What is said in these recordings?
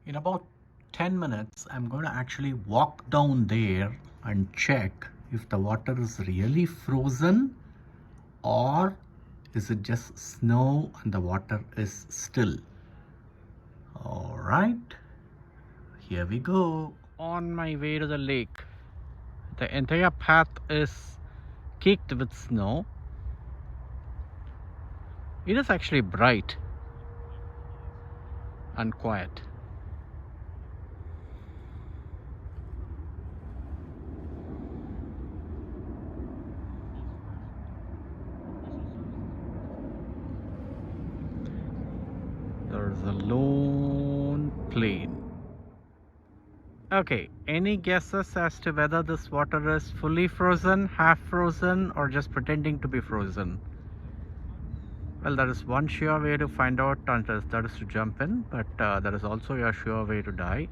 In about 10 minutes, I'm going to actually walk down there and check if the water is really frozen or is it just snow and the water is still. All right, here we go. On my way to the lake, the entire path is caked with snow. It is actually bright and quiet. There's a lone plain. Okay, any guesses as to whether this water is fully frozen, half frozen, or just pretending to be frozen? Well, there is one sure way to find out, and that is to jump in, but there is also a sure way to die.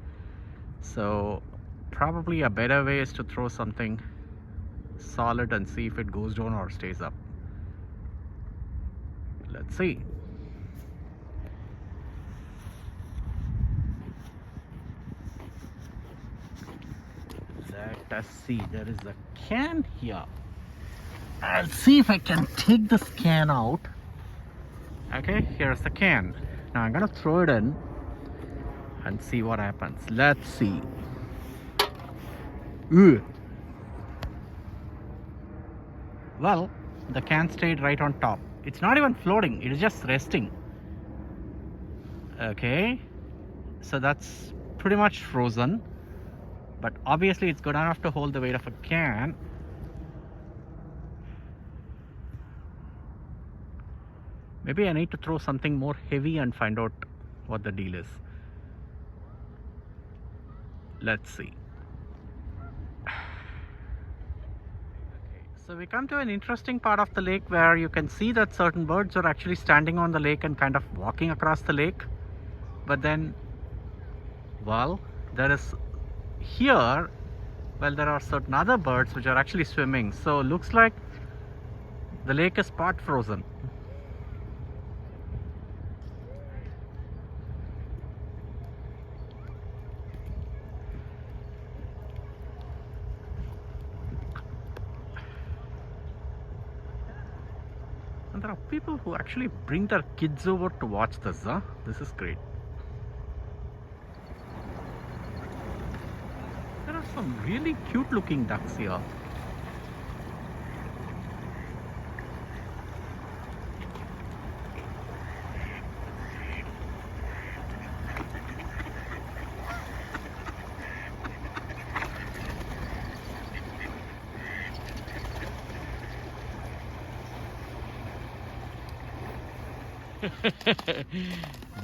So probably a better way is to throw something solid and see if it goes down or stays up. Let's see. Let us see, there is a can here. I'll see if I can take this can out. Okay, here's the can. Now I'm gonna throw it in and see what happens. Let's see. Ooh. Well, the can stayed right on top. It's not even floating, it is just resting. Okay, so that's pretty much frozen, but obviously it's good enough to hold the weight of a can. Maybe I need to throw something more heavy and find out what the deal is. Let's see. So we come to an interesting part of the lake where you can see that certain birds are actually standing on the lake and kind of walking across the lake. But then, well, there is here, well, there are certain other birds which are actually swimming. So looks like the lake is part frozen. And there are people who actually bring their kids over to watch this. Huh? This is great. There are some really cute looking ducks here.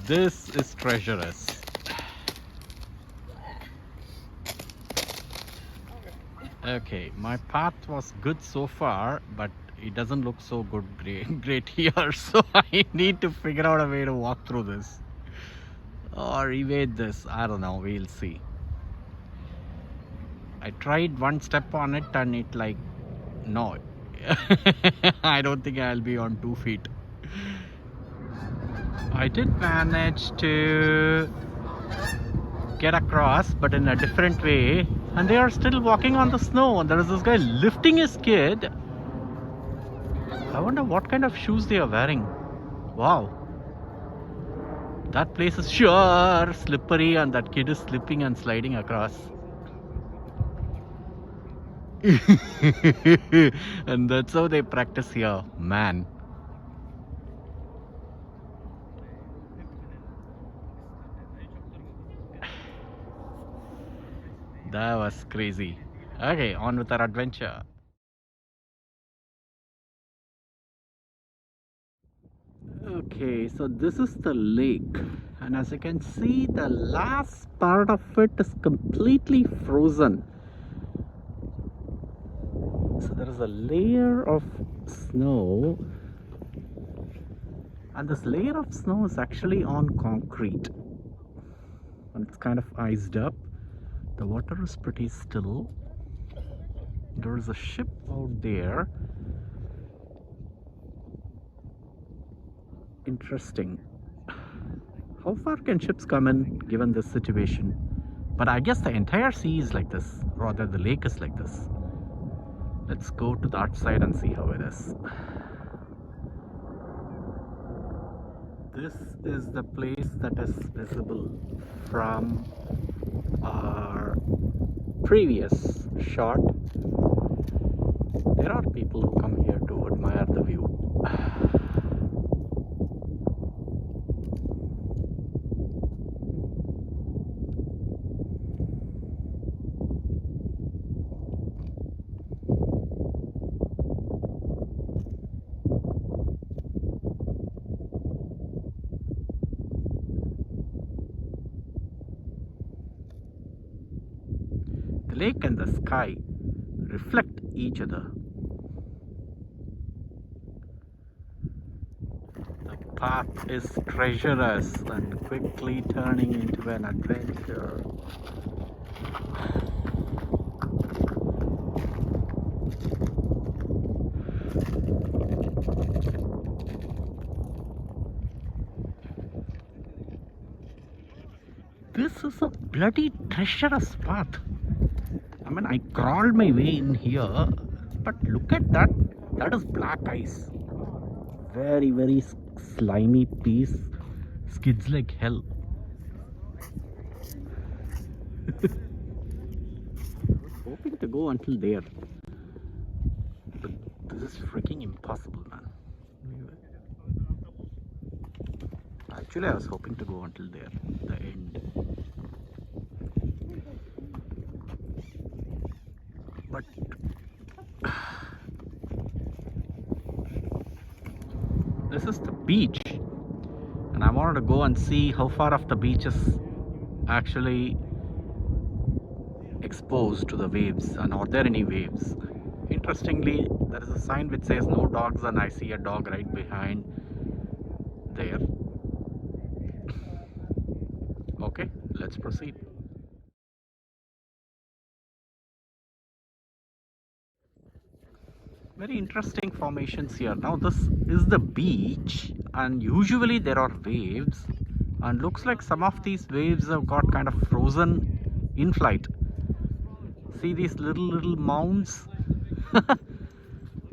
This is treacherous. Okay, my path was good so far, but it doesn't look so good great here, so I need to figure out a way to walk through this or evade this. I don't know, we'll see. I tried one step on it and it like, no. I don't think I'll be on 2 feet. I did manage to get across, but in a different way, and they are still walking on the snow, and there is this guy lifting his kid. I wonder what kind of shoes they are wearing. Wow, that place is sure slippery, and that kid is slipping and sliding across. And that's how they practice here, man. That was crazy. Okay, on with our adventure. Okay, so this is the lake, and as you can see, the last part of it is completely frozen. So there is a layer of snow, and this layer of snow is actually on concrete, and it's kind of iced up. The water is pretty still. There is a ship out there. Interesting. How far can ships come in given this situation? But I guess the entire sea is like this, rather the lake is like this. Let's go to that side and see how it is. This is the place that is visible from our previous shot. There are people who come here to admire the view. The lake and the sky reflect each other. The path is treacherous and quickly turning into an adventure. This is a bloody treacherous path. I mean, I crawled my way in here, but look at that. That is black ice. Very, very slimy piece. Skids like hell. Hoping to go until there. But this is freaking impossible, man. Actually, I was hoping to go until there, the end. But this is the beach, and I wanted to go and see how far of the beach is actually exposed to the waves, and are there any waves. Interestingly, there is a sign which says no dogs, and I see a dog right behind there. Okay, let's proceed. Very interesting formations here. Now this is the beach, and usually there are waves, and looks like some of these waves have got kind of frozen in flight. See these little mounds?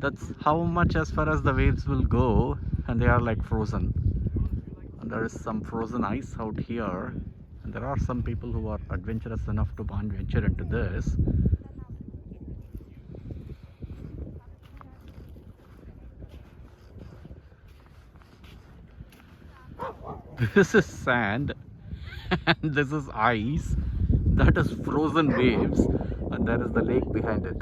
That's how much as far as the waves will go, and they are like frozen. And there is some frozen ice out here, and there are some people who are adventurous enough to venture into this. This is sand and this is ice. That is frozen waves, and there is the lake behind it.